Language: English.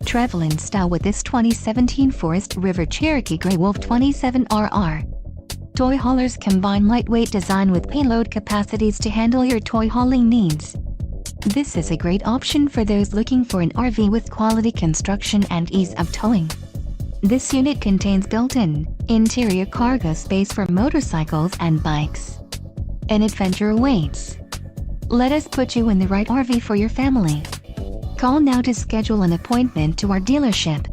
Travel in style with this 2017 Forest River Cherokee Grey Wolf 27RR. Toy haulers combine lightweight design with payload capacities to handle your toy hauling needs. This is a great option for those looking for an RV with quality construction and ease of towing. This unit contains built-in, interior cargo space for motorcycles and bikes. An adventure awaits. Let us put you in the right RV for your family. Call now to schedule an appointment to our dealership.